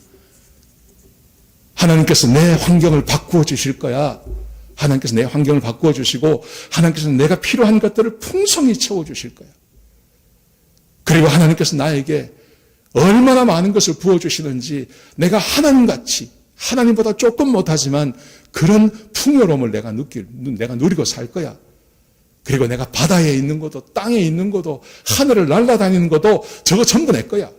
S1: 하나님께서 내 환경을 바꾸어 주실 거야. 하나님께서 내 환경을 바꾸어 주시고 하나님께서 내가 필요한 것들을 풍성히 채워 주실 거야. 그리고 하나님께서 나에게 얼마나 많은 것을 부어 주시는지 내가 하나님같이 하나님보다 조금 못하지만 그런 풍요로움을 내가 누리고 살 거야. 그리고 내가 바다에 있는 것도 땅에 있는 것도 하늘을 날아다니는 것도 저거 전부 내 거야.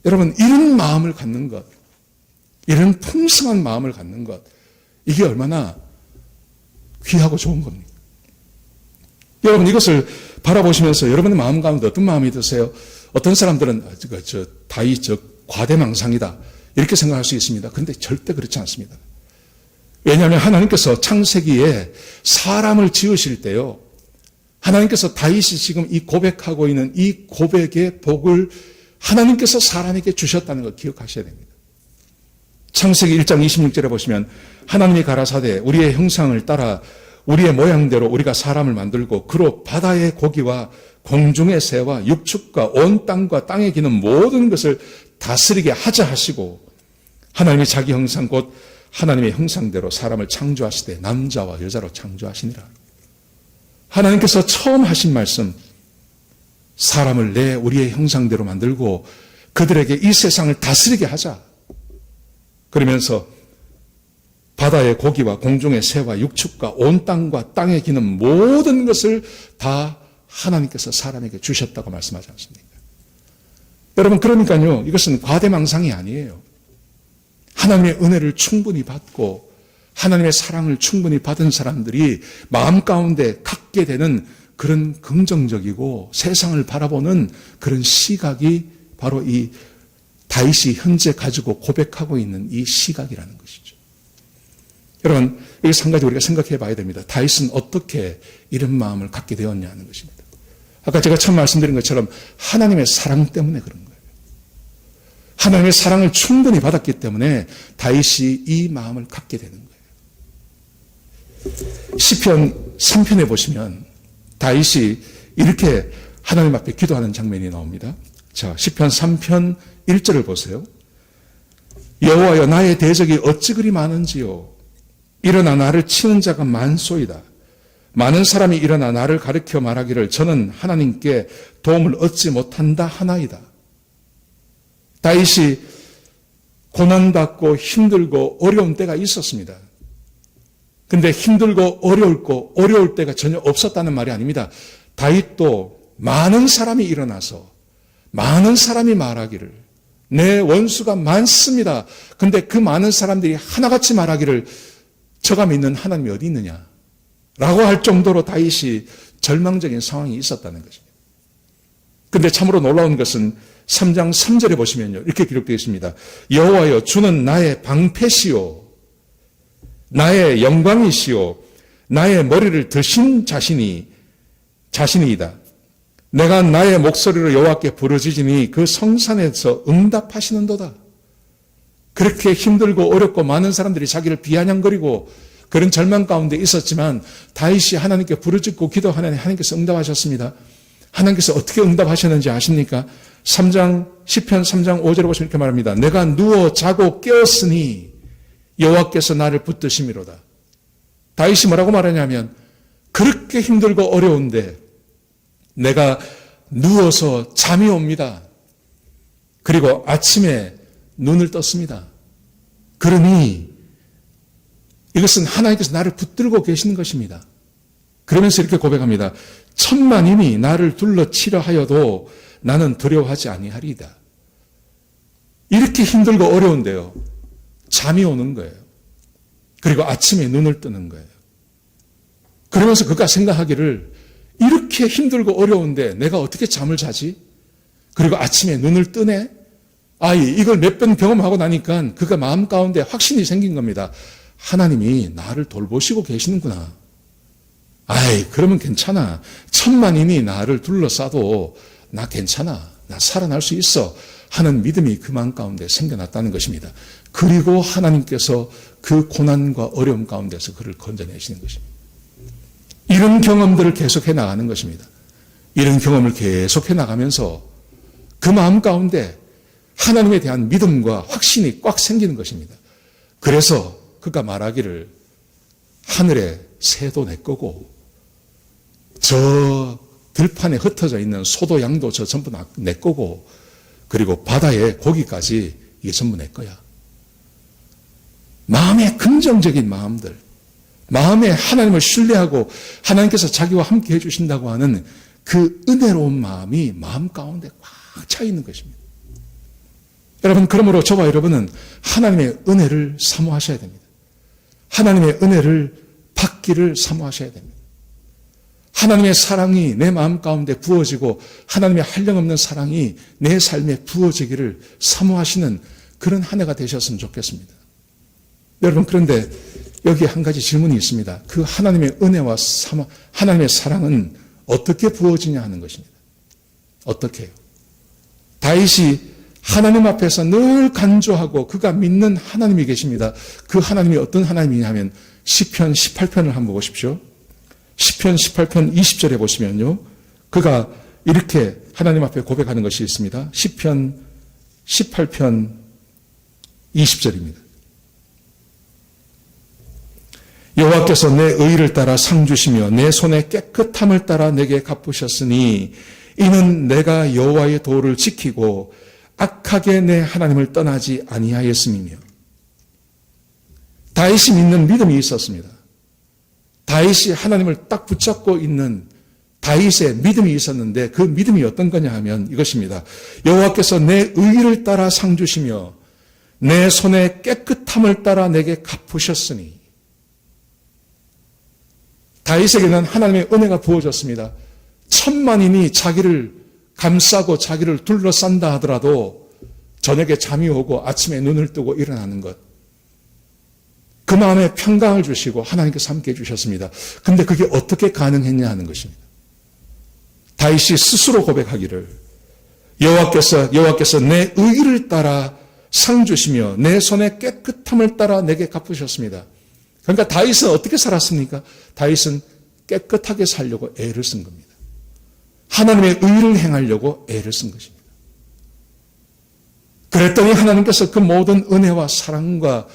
S1: 여러분, 이런 마음을 갖는 것, 이런 풍성한 마음을 갖는 것, 이게 얼마나 귀하고 좋은 겁니까? 여러분, 이것을 바라보시면서 여러분의 마음 가운데 어떤 마음이 드세요? 어떤 사람들은 다윗 과대망상이다 이렇게 생각할 수 있습니다. 그런데 절대 그렇지 않습니다. 왜냐하면 하나님께서 창세기에 사람을 지으실 때요, 하나님께서 다윗이 지금 이 고백하고 있는 이 고백의 복을 하나님께서 사람에게 주셨다는 걸 기억하셔야 됩니다. 창세기 1장 26절에 보시면 하나님이 가라사대 우리의 형상을 따라 우리의 모양대로 우리가 사람을 만들고 그로 바다의 고기와 공중의 새와 육축과 온 땅과 땅에 기는 모든 것을 다스리게 하자 하시고 하나님이 자기 형상 곧 하나님의 형상대로 사람을 창조하시되 남자와 여자로 창조하시니라. 하나님께서 처음 하신 말씀, 사람을 우리의 형상대로 만들고 그들에게 이 세상을 다스리게 하자. 그러면서 바다의 고기와 공중의 새와 육축과 온 땅과 땅에 기는 모든 것을 다 하나님께서 사람에게 주셨다고 말씀하지 않습니까? 여러분, 그러니까요, 이것은 과대망상이 아니에요. 하나님의 은혜를 충분히 받고 하나님의 사랑을 충분히 받은 사람들이 마음 가운데 갖게 되는 그런 긍정적이고 세상을 바라보는 그런 시각이 바로 이 다윗이 현재 가지고 고백하고 있는 이 시각이라는 것이죠. 여러분, 여기서 한 가지 우리가 생각해 봐야 됩니다. 다윗은 어떻게 이런 마음을 갖게 되었냐는 것입니다. 아까 제가 처음 말씀드린 것처럼 하나님의 사랑 때문에 그런 거예요. 하나님의 사랑을 충분히 받았기 때문에 다윗이 이 마음을 갖게 되는 거예요. 시편 3편에 보시면 다윗이 이렇게 하나님 앞에 기도하는 장면이 나옵니다. 자, 시편 3편 1절을 보세요. 여호와여, 나의 대적이 어찌 그리 많은지요. 일어나 나를 치는 자가 많소이다. 많은 사람이 일어나 나를 가르쳐 말하기를 저는 하나님께 도움을 얻지 못한다 하나이다. 다윗이 고난받고 힘들고 어려운 때가 있었습니다. 근데 힘들고 어려울 때가 전혀 없었다는 말이 아닙니다. 다윗도 많은 사람이 일어나서 많은 사람이 말하기를 내 원수가 많습니다. 근데 그 많은 사람들이 하나같이 말하기를 저가 믿는 하나님이 어디 있느냐 라고 할 정도로 다윗이 절망적인 상황이 있었다는 것입니다. 근데 참으로 놀라운 것은 3장 3절에 보시면요, 이렇게 기록되어 있습니다. 여호와여, 주는 나의 방패시오 나의 영광이시오 나의 머리를 드신 자신이이다. 내가 나의 목소리로 여호와께 부르짖으니 그 성산에서 응답하시는도다. 그렇게 힘들고 어렵고 많은 사람들이 자기를 비아냥거리고 그런 절망 가운데 있었지만 다윗이 하나님께 부르짖고 기도하니 하나님께서 응답하셨습니다. 하나님께서 어떻게 응답하셨는지 아십니까? 시편 3장 5절에 보시면 이렇게 말합니다. 내가 누워 자고 깨었으니 여호와께서 나를 붙드심이로다. 다윗이 뭐라고 말하냐면 그렇게 힘들고 어려운데 내가 누워서 잠이 옵니다. 그리고 아침에 눈을 떴습니다. 그러니 이것은 하나님께서 나를 붙들고 계시는 것입니다. 그러면서 이렇게 고백합니다. 천만인이 나를 둘러치려 하여도 나는 두려워하지 아니하리이다. 이렇게 힘들고 어려운데요, 잠이 오는 거예요. 그리고 아침에 눈을 뜨는 거예요. 그러면서 그가 생각하기를 이렇게 힘들고 어려운데 내가 어떻게 잠을 자지? 그리고 아침에 눈을 뜨네? 이걸 몇 번 경험하고 나니까 그가 마음 가운데 확신이 생긴 겁니다. 하나님이 나를 돌보시고 계시는구나. 그러면 괜찮아. 천만인이 나를 둘러싸도 나 괜찮아. 나 살아날 수 있어. 하는 믿음이 그 마음 가운데 생겨났다는 것입니다. 그리고 하나님께서 그 고난과 어려움 가운데서 그를 건져내시는 것입니다. 이런 경험들을 계속해 나가는 것입니다. 이런 경험을 계속해 나가면서 그 마음 가운데 하나님에 대한 믿음과 확신이 꽉 생기는 것입니다. 그래서 그가 말하기를 하늘의 새도 내 거고 저 들판에 흩어져 있는 소도 양도 저 전부 내 거고 그리고 바다의 고기까지 이게 전부 내 거야. 마음의 긍정적인 마음들, 마음에 하나님을 신뢰하고 하나님께서 자기와 함께 해주신다고 하는 그 은혜로운 마음이 마음 가운데 꽉 차 있는 것입니다. 여러분, 그러므로 저와 여러분은 하나님의 은혜를 사모하셔야 됩니다. 하나님의 은혜를 받기를 사모하셔야 됩니다. 하나님의 사랑이 내 마음 가운데 부어지고 하나님의 한량없는 사랑이 내 삶에 부어지기를 사모하시는 그런 한 해가 되셨으면 좋겠습니다. 여러분, 그런데 여기에 한 가지 질문이 있습니다. 그 하나님의 은혜와 하나님의 사랑은 어떻게 부어지냐 하는 것입니다. 어떻게 해요? 다윗이 하나님 앞에서 늘 간구하고 그가 믿는 하나님이 계십니다. 그 하나님이 어떤 하나님이냐면 시편 18편을 한번 보십시오. 시편 18편 20절에 보시면요. 그가 이렇게 하나님 앞에 고백하는 것이 있습니다. 시편 18편 20절입니다. 여호와께서 내 의를 따라 상 주시며 내 손의 깨끗함을 따라 내게 갚으셨으니 이는 내가 여호와의 도를 지키고 악하게 내 하나님을 떠나지 아니하였음이며. 다윗이 믿는 믿음이 있었습니다. 다윗이 하나님을 딱 붙잡고 있는 다윗의 믿음이 있었는데 그 믿음이 어떤 거냐 하면 이것입니다. 여호와께서 내 의를 따라 상 주시며 내 손의 깨끗함을 따라 내게 갚으셨으니. 다윗에게는 하나님의 은혜가 부어졌습니다. 천만인이 자기를 감싸고 자기를 둘러싼다 하더라도 저녁에 잠이 오고 아침에 눈을 뜨고 일어나는 것. 그 마음에 평강을 주시고 하나님께서 함께 해주셨습니다. 근데 그게 어떻게 가능했냐 하는 것입니다. 다윗이 스스로 고백하기를 여호와께서 내 의를 따라 상 주시며 내 손의 깨끗함을 따라 내게 갚으셨습니다. 그러니까 다윗은 어떻게 살았습니까? 다윗은 깨끗하게 살려고 애를 쓴 겁니다. 하나님의 의를 행하려고 애를 쓴 것입니다. 그랬더니 하나님께서 그 모든 은혜와 사랑과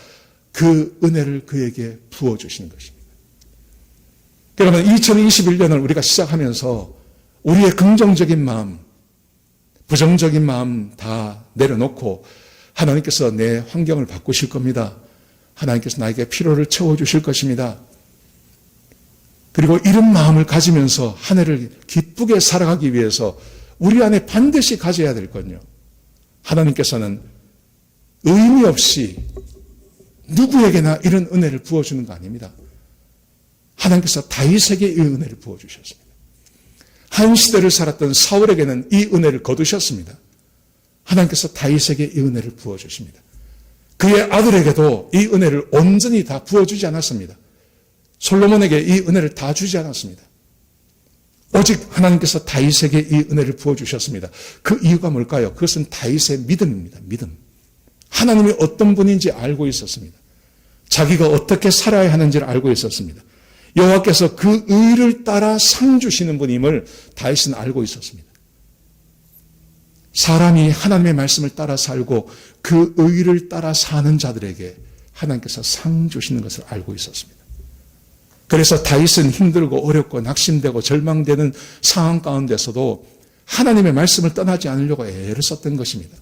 S1: 그 은혜를 그에게 부어주시는 것입니다. 여러분, 2021년을 우리가 시작하면서 우리의 긍정적인 마음, 부정적인 마음 다 내려놓고 하나님께서 내 환경을 바꾸실 겁니다. 하나님께서 나에게 필요를 채워주실 것입니다. 그리고 이런 마음을 가지면서 한 해를 기쁘게 살아가기 위해서 우리 안에 반드시 가져야 될 건요. 하나님께서는 의미 없이 누구에게나 이런 은혜를 부어주는 거 아닙니다. 하나님께서 다윗에게 이 은혜를 부어주셨습니다. 한 시대를 살았던 사울에게는 이 은혜를 거두셨습니다. 하나님께서 다윗에게 이 은혜를 부어주십니다. 그의 아들에게도 이 은혜를 온전히 다 부어주지 않았습니다. 솔로몬에게 이 은혜를 다 주지 않았습니다. 오직 하나님께서 다윗에게 이 은혜를 부어주셨습니다. 그 이유가 뭘까요? 그것은 다윗의 믿음입니다. 믿음. 하나님이 어떤 분인지 알고 있었습니다. 자기가 어떻게 살아야 하는지를 알고 있었습니다. 여호와께서 그 의를 따라 상 주시는 분임을 다윗은 알고 있었습니다. 사람이 하나님의 말씀을 따라 살고 그 의를 따라 사는 자들에게 하나님께서 상 주시는 것을 알고 있었습니다. 그래서 다윗은 힘들고 어렵고 낙심되고 절망되는 상황 가운데서도 하나님의 말씀을 떠나지 않으려고 애를 썼던 것입니다.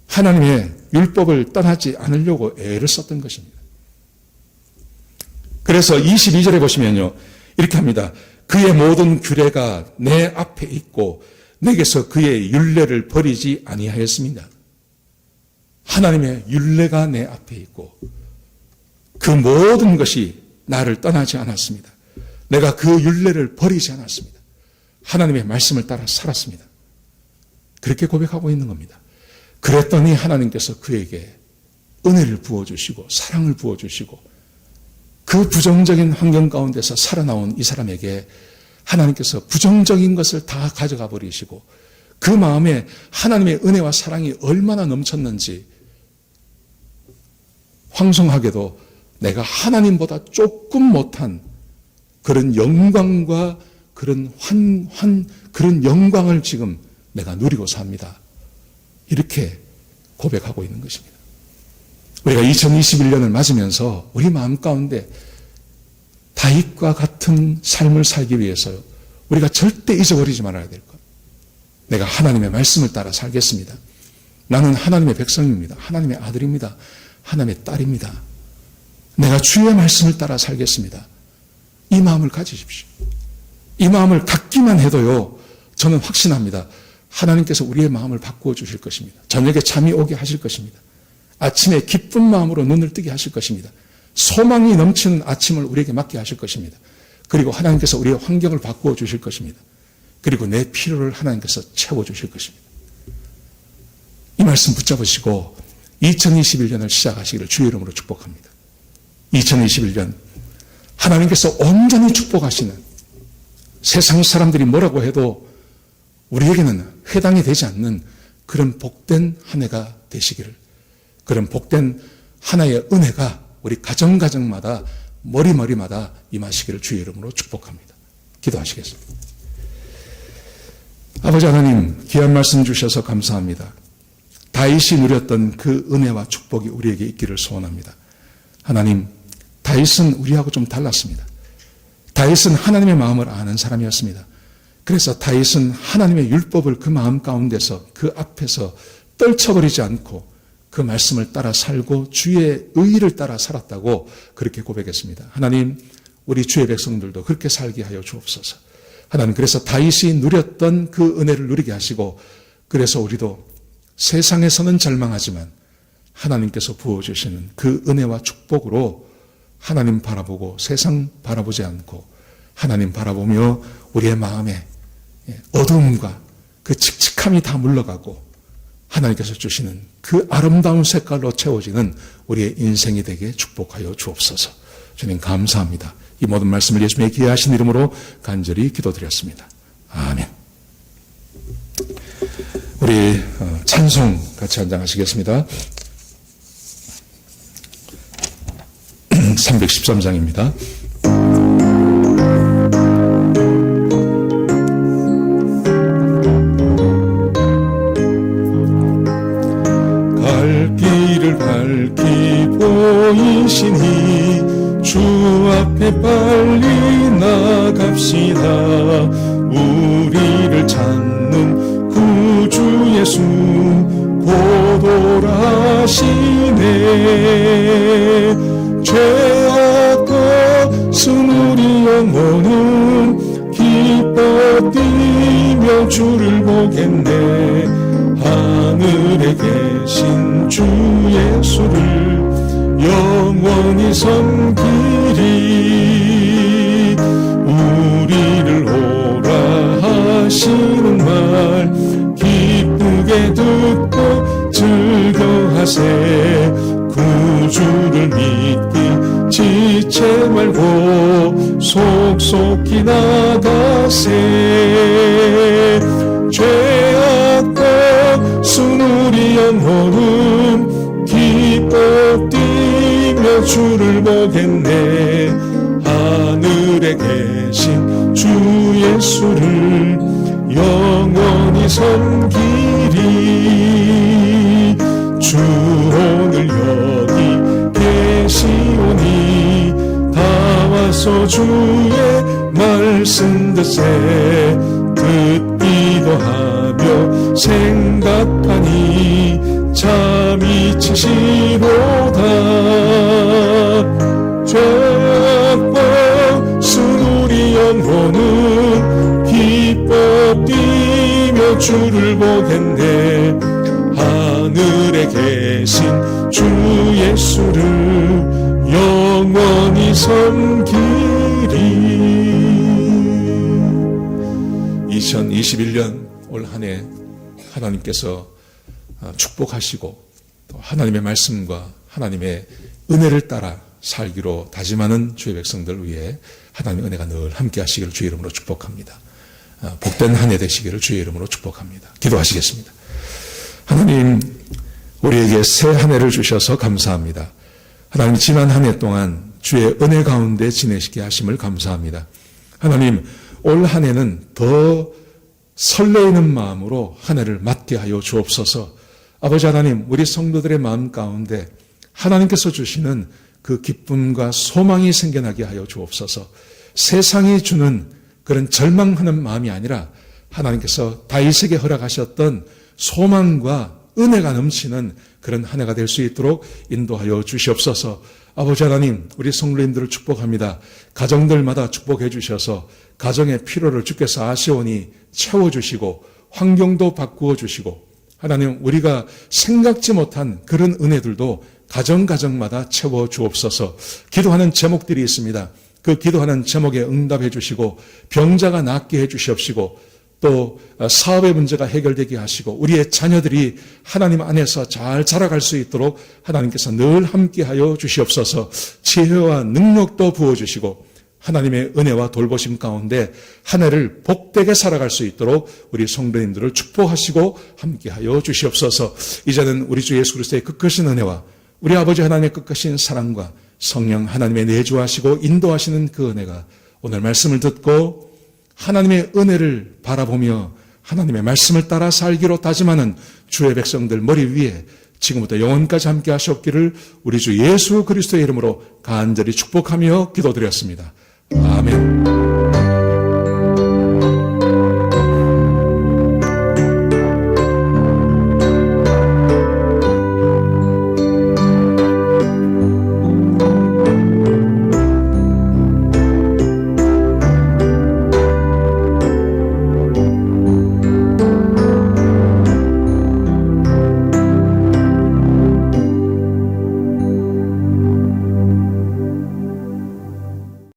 S1: 하나님의 율법을 떠나지 않으려고 애를 썼던 것입니다. 그래서 22절에 보시면요, 이렇게 합니다. 그의 모든 규례가 내 앞에 있고 내게서 그의 율례를 버리지 아니하였습니다. 하나님의 율례가 내 앞에 있고 그 모든 것이 나를 떠나지 않았습니다. 내가 그 율례를 버리지 않았습니다. 하나님의 말씀을 따라 살았습니다. 그렇게 고백하고 있는 겁니다. 그랬더니 하나님께서 그에게 은혜를 부어주시고 사랑을 부어주시고 그 부정적인 환경 가운데서 살아나온 이 사람에게 하나님께서 부정적인 것을 다 가져가 버리시고 그 마음에 하나님의 은혜와 사랑이 얼마나 넘쳤는지 황송하게도 내가 하나님보다 조금 못한 그런 영광과 그런 그런 영광을 지금 내가 누리고 삽니다. 이렇게 고백하고 있는 것입니다. 우리가 2021년을 맞으면서 우리 마음 가운데 다윗과 같은 삶을 살기 위해서 우리가 절대 잊어버리지 말아야 될 것. 내가 하나님의 말씀을 따라 살겠습니다. 나는 하나님의 백성입니다. 하나님의 아들입니다. 하나님의 딸입니다. 내가 주의 말씀을 따라 살겠습니다. 이 마음을 가지십시오. 이 마음을 갖기만 해도요, 저는 확신합니다. 하나님께서 우리의 마음을 바꾸어 주실 것입니다. 저녁에 잠이 오게 하실 것입니다. 아침에 기쁜 마음으로 눈을 뜨게 하실 것입니다. 소망이 넘치는 아침을 우리에게 맞게 하실 것입니다. 그리고 하나님께서 우리의 환경을 바꾸어 주실 것입니다. 그리고 내 필요를 하나님께서 채워 주실 것입니다. 이 말씀 붙잡으시고 2021년을 시작하시기를 주의 이름으로 축복합니다. 2021년 하나님께서 온전히 축복하시는, 세상 사람들이 뭐라고 해도 우리에게는 해당이 되지 않는 그런 복된 한 해가 되시기를, 그런 복된 하나의 은혜가 우리 가정마다 머리마다 임하시기를 주의 이름으로 축복합니다. 기도하시겠습니다. 아버지 하나님, 귀한 말씀 주셔서 감사합니다. 다윗이 누렸던 그 은혜와 축복이 우리에게 있기를 소원합니다. 하나님, 다윗은 우리하고 좀 달랐습니다. 다윗은 하나님의 마음을 아는 사람이었습니다. 그래서 다윗은 하나님의 율법을 그 마음 가운데서 그 앞에서 떨쳐버리지 않고 그 말씀을 따라 살고 주의 의의를 따라 살았다고 그렇게 고백했습니다. 하나님, 우리 주의 백성들도 그렇게 살게 하여 주옵소서. 하나님, 그래서 다윗이 누렸던 그 은혜를 누리게 하시고, 그래서 우리도 세상에서는 절망하지만 하나님께서 부어주시는 그 은혜와 축복으로 하나님 바라보고 세상 바라보지 않고 하나님 바라보며 우리의 마음에 어두움과 그 칙칙함이 다 물러가고 하나님께서 주시는 그 아름다운 색깔로 채워지는 우리의 인생이 되게 축복하여 주옵소서. 주님 감사합니다. 이 모든 말씀을 예수님의 귀하신 이름으로 간절히 기도드렸습니다. 아멘. 우리 찬송 같이 한장하시겠습니다. 313장입니다.
S2: 갈 길을 밝히 보이시니 주 앞에 빨리 나갑시다. 우리를 찾는 구주 예수 곧 오라시네. 죄악것은 우리 영혼은 기뻐 뛰며 주를 보겠네. 하늘에 계신 주 예수를 영원히 섬기리. 우리를 오라 하시는 말 기쁘게 듣고 즐거하세. 구주를 믿기 지체 말고 속속히 나가세. 죄악것은 우리 영혼은 기뻐 뛰며 주를 보겠네. 하늘에 계신 주 예수를 영원히 섬기리. 주 오늘 여기 계시오니 다 와서 주의 말씀 듣세. 듣기도 하며 생각하니 잠이 치시로다. 죄악것은 우리 영혼은 기뻐 뛰며 주를 보겠네. 하늘에 계신 주 예수를 영원히 섬기리.
S1: 2021년 올 한 해 하나님께서 축복하시고 또 하나님의 말씀과 하나님의 은혜를 따라 살기로 다짐하는 주의 백성들 위해 하나님의 은혜가 늘 함께 하시기를 주의 이름으로 축복합니다. 복된 한 해 되시기를 주의 이름으로 축복합니다. 기도하시겠습니다. 하나님, 우리에게 새 한 해를 주셔서 감사합니다. 하나님, 지난 한 해 동안 주의 은혜 가운데 지내시게 하심을 감사합니다. 하나님, 올 한 해는 더 설레이는 마음으로 한 해를 맞게 하여 주옵소서. 아버지 하나님, 우리 성도들의 마음 가운데 하나님께서 주시는 그 기쁨과 소망이 생겨나게 하여 주옵소서. 세상이 주는 그런 절망하는 마음이 아니라 하나님께서 다윗에게 허락하셨던 소망과 은혜가 넘치는 그런 한 해가 될 수 있도록 인도하여 주시옵소서. 아버지 하나님, 우리 성도님들을 축복합니다. 가정들마다 축복해 주셔서 가정의 필요를 주께서 아시오니 채워주시고 환경도 바꾸어 주시고 하나님, 우리가 생각지 못한 그런 은혜들도 가정마다 채워 주옵소서. 기도하는 제목들이 있습니다. 그 기도하는 제목에 응답해 주시고 병자가 낫게 해 주시옵시고 또 사업의 문제가 해결되게 하시고 우리의 자녀들이 하나님 안에서 잘 자라갈 수 있도록 하나님께서 늘 함께하여 주시옵소서. 지혜와 능력도 부어주시고 하나님의 은혜와 돌보심 가운데 한 해를 복되게 살아갈 수 있도록 우리 성도님들을 축복하시고 함께하여 주시옵소서. 이제는 우리 주 예수 그리스도의 끝까신 은혜와 우리 아버지 하나님의 끝까신 사랑과 성령 하나님의 내주하시고 인도하시는 그 은혜가 오늘 말씀을 듣고 하나님의 은혜를 바라보며 하나님의 말씀을 따라 살기로 다짐하는 주의 백성들 머리 위에 지금부터 영원까지 함께 하시옵기를 우리 주 예수 그리스도의 이름으로 간절히 축복하며 기도드렸습니다. 아멘.